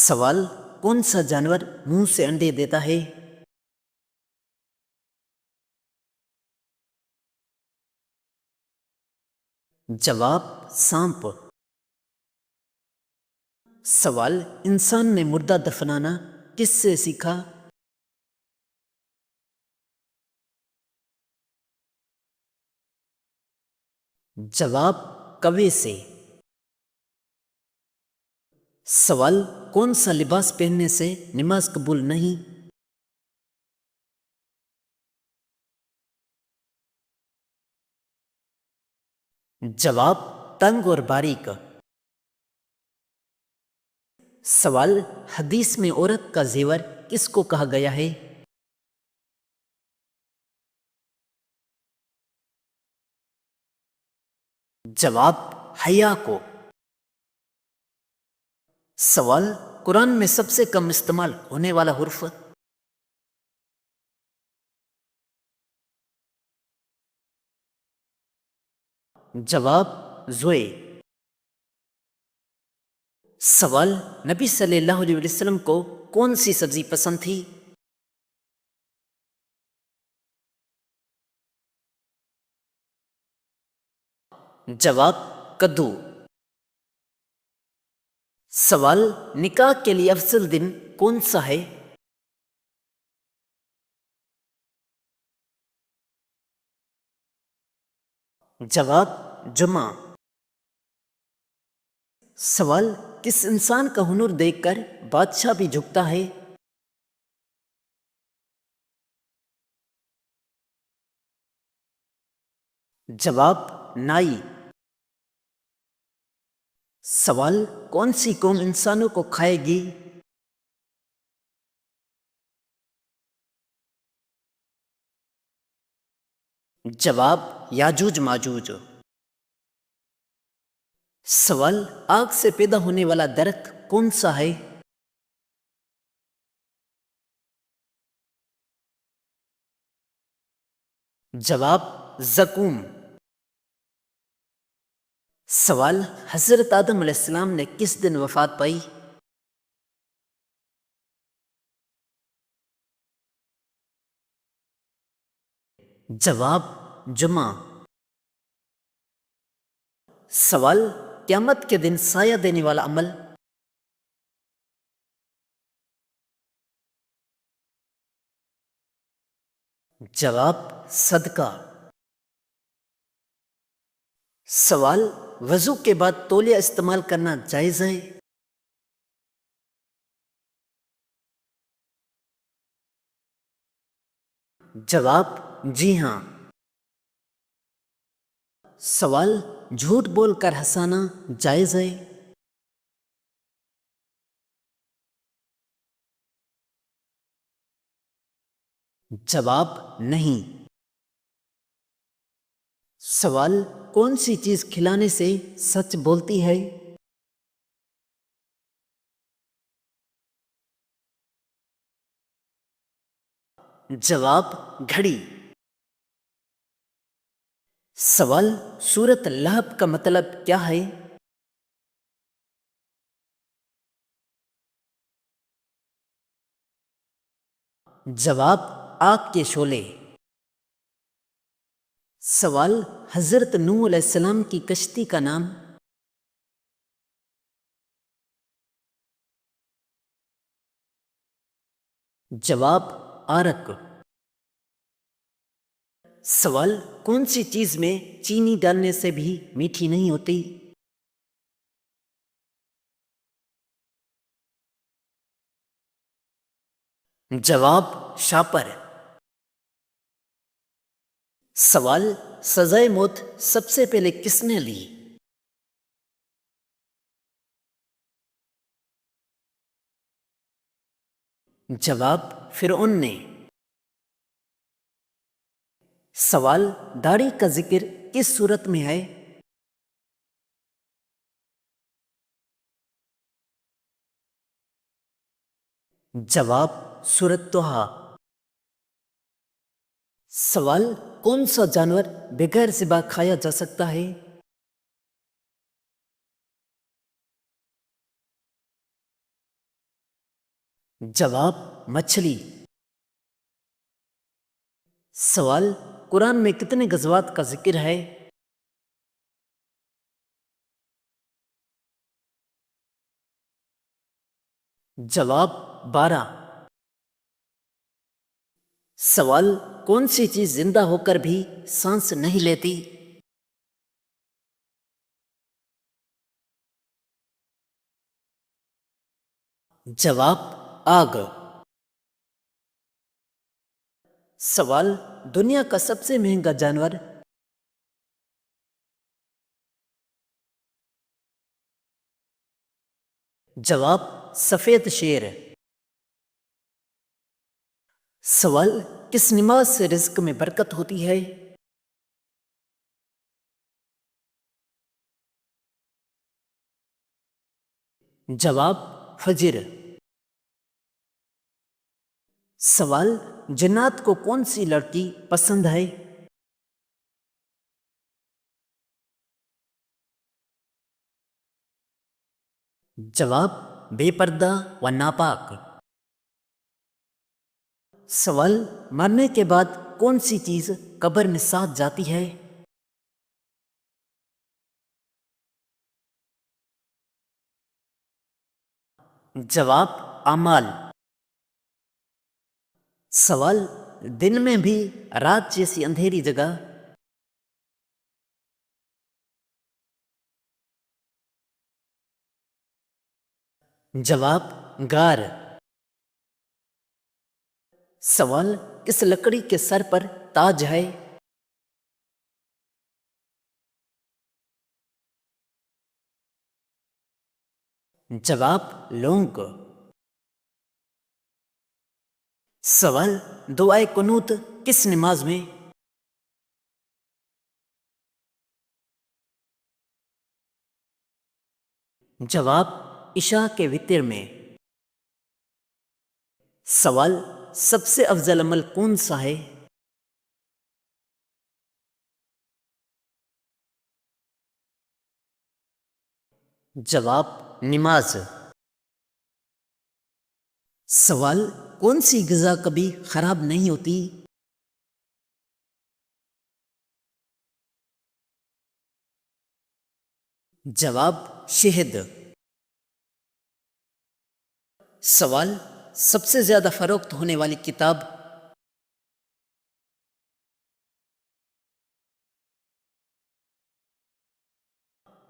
سوال: کون سا جانور منہ سے انڈے دیتا ہے؟ جواب: سانپ۔ سوال: انسان نے مردہ دفنانا کس سے سیکھا؟ جواب: کوے سے۔ سوال: کون سا لباس پہننے سے نماز قبول نہیں؟ جواب: تنگ اور باریک۔ سوال: حدیث میں عورت کا زیور کس کو کہا گیا ہے؟ جواب: حیا کو۔ سوال: قرآن میں سب سے کم استعمال ہونے والا حرف؟ جواب: زوئے۔ سوال: نبی صلی اللہ علیہ وسلم کو کون سی سبزی پسند تھی؟ جواب: کدو۔ سوال: نکاح کے لیے افضل دن کون سا ہے؟ جواب: جمعہ۔ سوال: کس انسان کا ہنر دیکھ کر بادشاہ بھی جھکتا ہے؟ جواب: نائی۔ سوال: کون سی قوم انسانوں کو کھائے گی؟ جواب: یاجوج ماجوج۔ سوال: آگ سے پیدا ہونے والا درخت کون سا ہے؟ جواب: زقوم۔ سوال: حضرت آدم علیہ السلام نے کس دن وفات پائی؟ جواب: جمعہ۔ سوال: قیامت کے دن سایہ دینے والا عمل؟ جواب: صدقہ۔ سوال: وضو کے بعد تولیہ استعمال کرنا جائز ہے؟ جواب: جی ہاں۔ سوال: جھوٹ بول کر ہنسانا جائز ہے؟ جواب: نہیں۔ سوال: کون سی چیز کھلانے سے سچ بولتی ہے؟ جواب: گھڑی۔ سوال: سورۃ لہب کا مطلب کیا ہے؟ جواب: آگ کے شعلے۔ سوال: حضرت نوح علیہ السلام کی کشتی کا نام؟ جواب: آرک۔ سوال: کون سی چیز میں چینی ڈالنے سے بھی میٹھی نہیں ہوتی؟ جواب: شاپر۔ سوال: سزائے موت سب سے پہلے کس نے لی؟ جواب: فرعون نے۔ سوال: داڑھی کا ذکر کس صورت میں ہے؟ جواب: سورۃ طٰہٰ۔ سوال: کون سا جانور بغیر ذبح کھایا جا سکتا ہے؟ جواب مچھلی۔ سوال قرآن میں کتنے غزوات کا ذکر ہے؟ جواب 12۔ سوال کون سی چیز زندہ ہو کر بھی سانس نہیں لیتی؟ جواب آگ۔ سوال دنیا کا سب سے مہنگا جانور؟ جواب سفید شیر۔ سوال کس نماز سے رزق میں برکت ہوتی ہے؟ جواب فجر۔ سوال جنات کو کون سی لڑکی پسند ہے؟ جواب بے پردہ و ناپاک۔ سوال مرنے کے بعد کون سی چیز قبر میں ساتھ جاتی ہے؟ جواب اعمال۔ سوال دن میں بھی رات جیسی اندھیری جگہ؟ جواب غار۔ سوال کس لکڑی کے سر پر تاج ہے؟ جواب لونگ۔ سوال دعائے قنوت کس نماز میں؟ جواب عشاء کے وتر میں۔ سوال سب سے افضل عمل کون سا ہے؟ جواب نماز۔ سوال کون سی غذا کبھی خراب نہیں ہوتی؟ جواب شہد۔ سوال سب سے زیادہ فروخت ہونے والی کتاب؟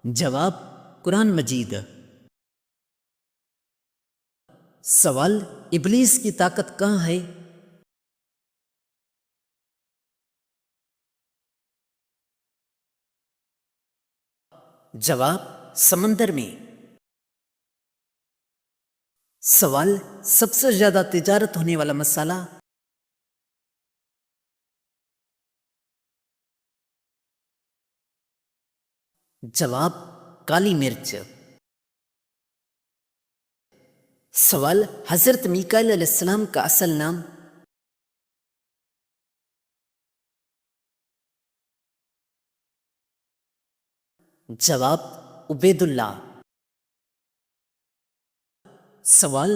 جواب قرآن مجید۔ سوال ابلیس کی طاقت کہاں ہے؟ جواب سمندر میں۔ سوال سب سے زیادہ تجارت ہونے والا مسالہ؟ جواب کالی مرچ۔ سوال حضرت میکائیل علیہ السلام کا اصل نام؟ جواب عبید اللہ۔ سوال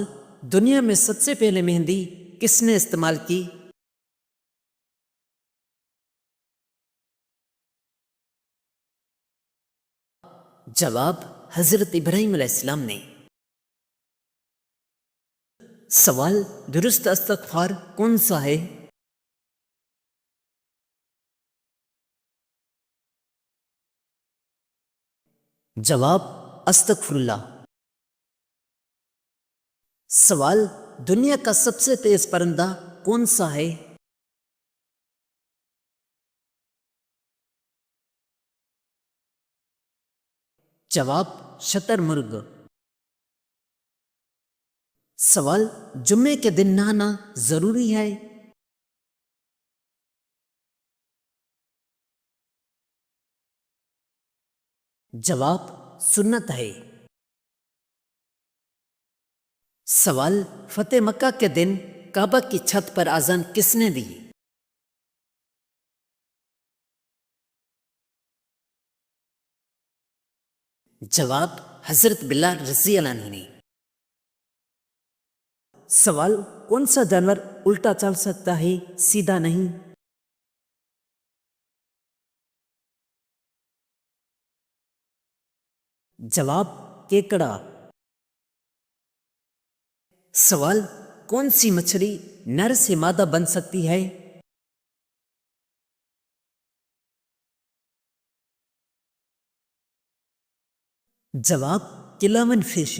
دنیا میں سب سے پہلے مہندی کس نے استعمال کی؟ جواب حضرت ابراہیم علیہ السلام نے۔ سوال درست استغفار کون سا ہے؟ جواب استغفر اللہ۔ سوال دنیا کا سب سے تیز پرندہ کون سا ہے؟ جواب شتر مرغ۔ سوال جمعے کے دن نہانا ضروری ہے؟ جواب سنت ہے۔ سوال فتح مکہ کے دن کعبہ کی چھت پر اذان کس نے دی؟ جواب حضرت بلال رضی اللہ عنہ نے۔ سوال، کون سا جانور الٹا چل سکتا ہے سیدھا نہیں؟ جواب، کیکڑا۔ سوال، کون سی مچھلی نر سے مادہ بن سکتی ہے؟ جواب، کلاون فش۔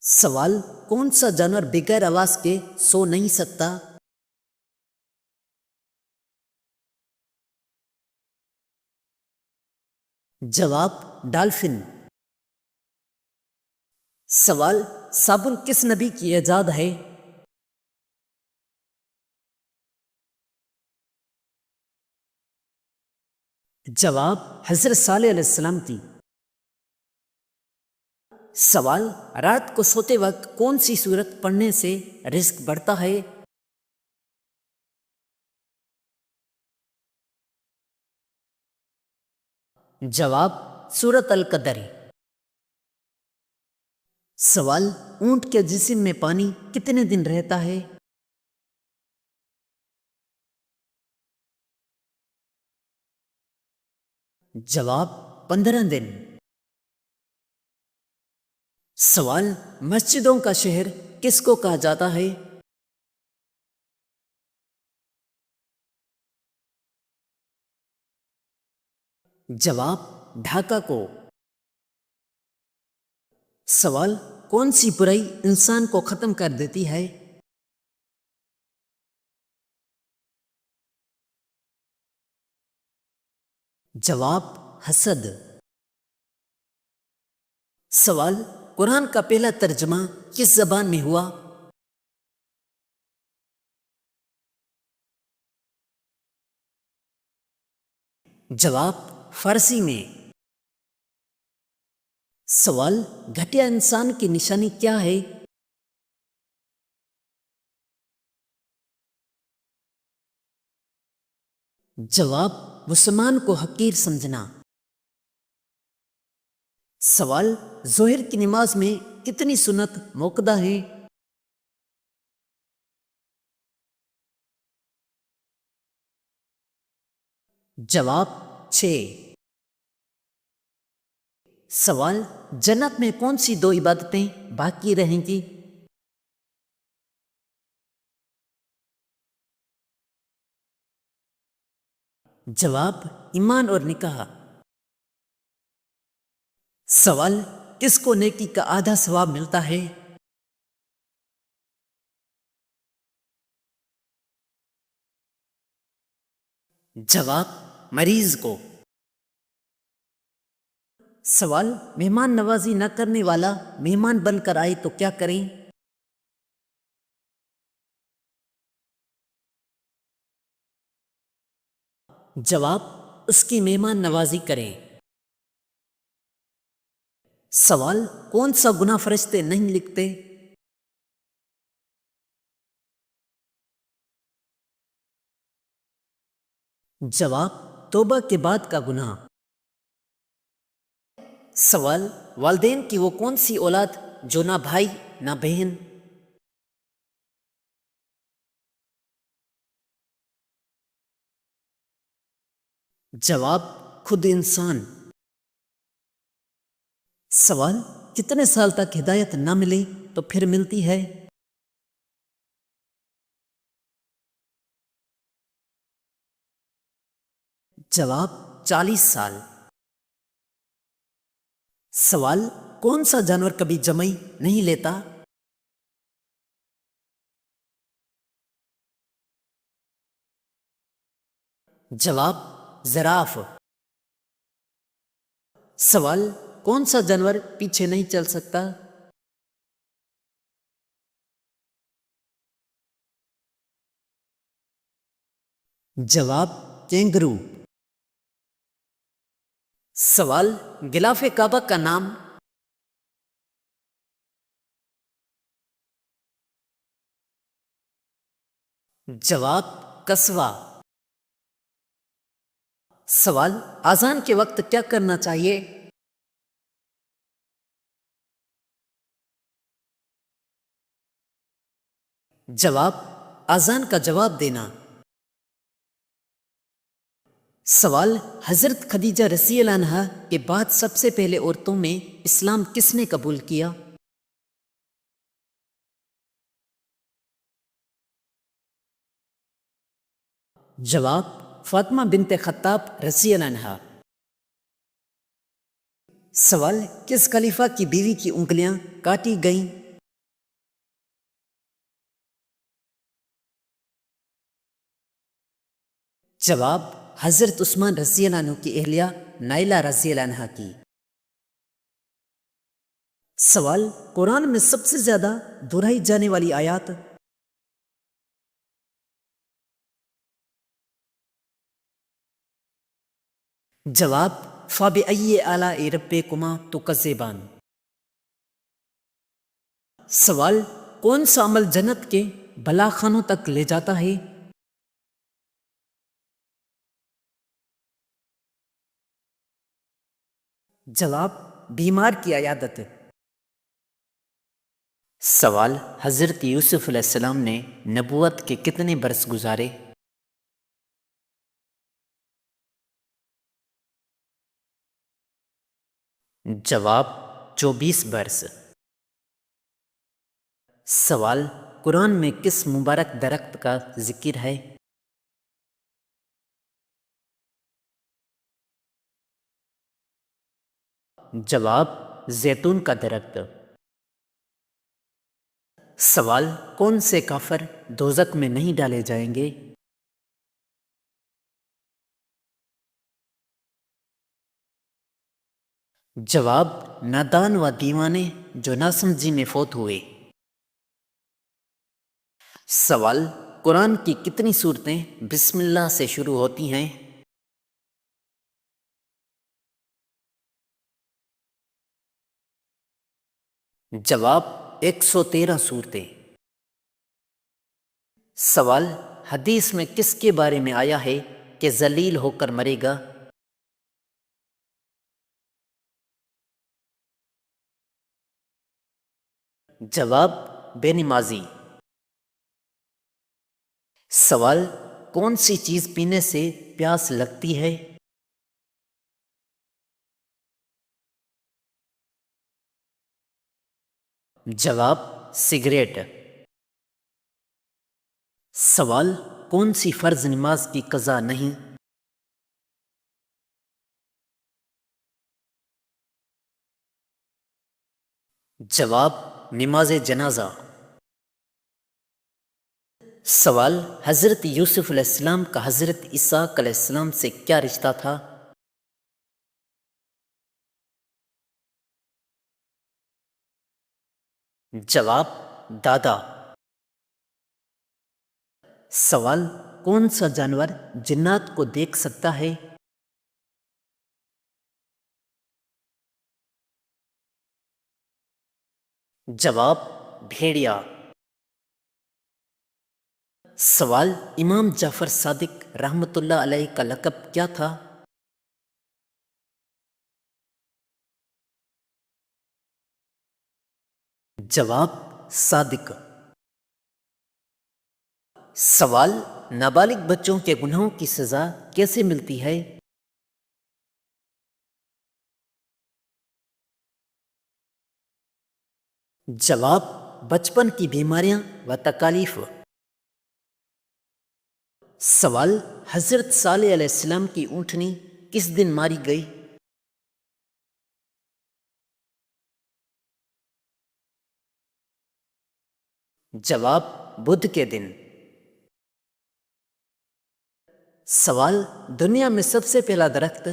سوال، کون سا جانور بغیر آواز کے سو نہیں سکتا؟ جواب، ڈالفن۔ سوال، صابن کس نبی کی ایجاد ہے؟ جواب، حضرت صالح علیہ السلام کی۔ سوال، رات کو سوتے وقت کون سی صورت پڑھنے سے رزق بڑھتا ہے؟ جواب، سورۃ القدر۔ سوال، اونٹ کے جسم میں پانی کتنے دن رہتا ہے؟ جواب، 15 دن۔ سوال، مسجدوں کا شہر کس کو کہا جاتا ہے؟ جواب، ڈھاکہ کو۔ سوال، کون سی برائی انسان کو ختم کر دیتی ہے؟ جواب، حسد۔ سوال، قرآن کا پہلا ترجمہ کس زبان میں ہوا؟ جواب، فارسی میں۔ سوال، گھٹیا انسان کی نشانی کیا ہے؟ جواب، مسلمان کو حقیر سمجھنا۔ سوال، ظہر کی نماز میں کتنی سنت موقدہ ہیں؟ جواب، 6۔ سوال، جنت میں کون سی 2 عبادتیں باقی رہیں گی؟ جواب، ایمان اور نکاح۔ سوال، کس کو نیکی کا آدھا ثواب ملتا ہے؟ جواب، مریض کو۔ سوال، مہمان نوازی نہ کرنے والا مہمان بن کر آئے تو کیا کریں؟ جواب، اس کی مہمان نوازی کریں۔ سوال، کون سا گناہ فرشتے نہیں لکھتے؟ جواب، توبہ کے بعد کا گناہ۔ سوال، والدین کی وہ کون سی اولاد جو نہ بھائی نہ بہن؟ جواب، خود انسان۔ سوال، کتنے سال تک ہدایت نہ ملے تو پھر ملتی ہے؟ جواب، 40 سال۔ سوال، کون سا جانور کبھی جمئی نہیں لیتا؟ جواب، زراف۔ سوال، کون سا جانور پیچھے نہیں چل سکتا؟ جواب، کینگرو۔ سوال، غلاف کعبہ کا نام؟ جواب، قصوہ۔ سوال، اذان کے وقت کیا کرنا چاہیے؟ جواب: اذان کا جواب دینا۔ سوال: حضرت خدیجہ رضی اللہ عنہا کے بعد سب سے پہلے عورتوں میں اسلام کس نے قبول کیا؟ جواب: فاطمہ بنت خطاب رضی اللہ عنہا۔ سوال: کس خلیفہ کی بیوی کی انگلیاں کاٹی گئیں؟ جواب: حضرت عثمان رضی اللہ عنہ کی اہلیہ نائلہ رضی اللہ عنہا کی۔ سوال: قرآن میں سب سے زیادہ دہرائی جانے والی آیات؟ جواب: فَبِأَيِّ آلَاءِ رَبِّكُمَا تُكَذِّبَانِ۔ سوال: کون سا عمل جنت کے بلا خانوں تک لے جاتا ہے؟ جواب: بیمار کی عیادت۔ سوال: حضرت یوسف علیہ السلام نے نبوت کے کتنے برس گزارے؟ جواب: 24 برس۔ سوال: قرآن میں کس مبارک درخت کا ذکر ہے؟ جواب: زیتون کا درخت۔ سوال: کون سے کافر دوزخ میں نہیں ڈالے جائیں گے؟ جواب: نادان و دیوانے جو ناسمجھی میں فوت ہوئے۔ سوال: قرآن کی کتنی صورتیں بسم اللہ سے شروع ہوتی ہیں؟ جواب: 113 صورتیں۔ سوال: حدیث میں کس کے بارے میں آیا ہے کہ ذلیل ہو کر مرے گا؟ جواب: بے نمازی۔ سوال: کون سی چیز پینے سے پیاس لگتی ہے؟ جواب: سگریٹ۔ سوال: کون سی فرض نماز کی قضا نہیں؟ جواب: نماز جنازہ۔ سوال: حضرت یوسف علیہ السلام کا حضرت اسحاق علیہ السلام سے کیا رشتہ تھا؟ جواب: دادا۔ سوال: کون سا جانور جنات کو دیکھ سکتا ہے؟ جواب: بھیڑیا۔ سوال: امام جعفر صادق رحمۃ اللہ علیہ کا لقب کیا تھا؟ جواب: صادق۔ سوال: نابالغ بچوں کے گناہوں کی سزا کیسے ملتی ہے؟ جواب: بچپن کی بیماریاں و تکالیف۔ سوال: حضرت صالح علیہ السلام کی اونٹنی کس دن ماری گئی؟ جواب: بدھ کے دن۔ سوال: دنیا میں سب سے پہلا درخت؟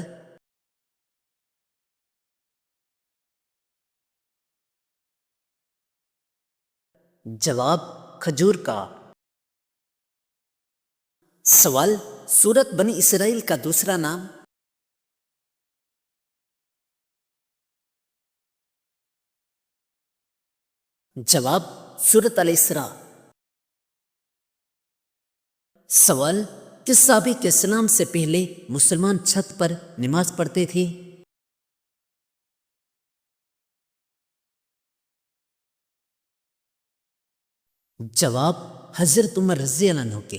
جواب: کھجور کا۔ سوال: سورت بنی اسرائیل کا دوسرا نام؟ جواب: سورت الاسراء۔ سوال: کس صحابی کے اسلام سے پہلے مسلمان چھت پر نماز پڑھتے تھے؟ جواب: حضرت عمر رضی اللہ عنہ کے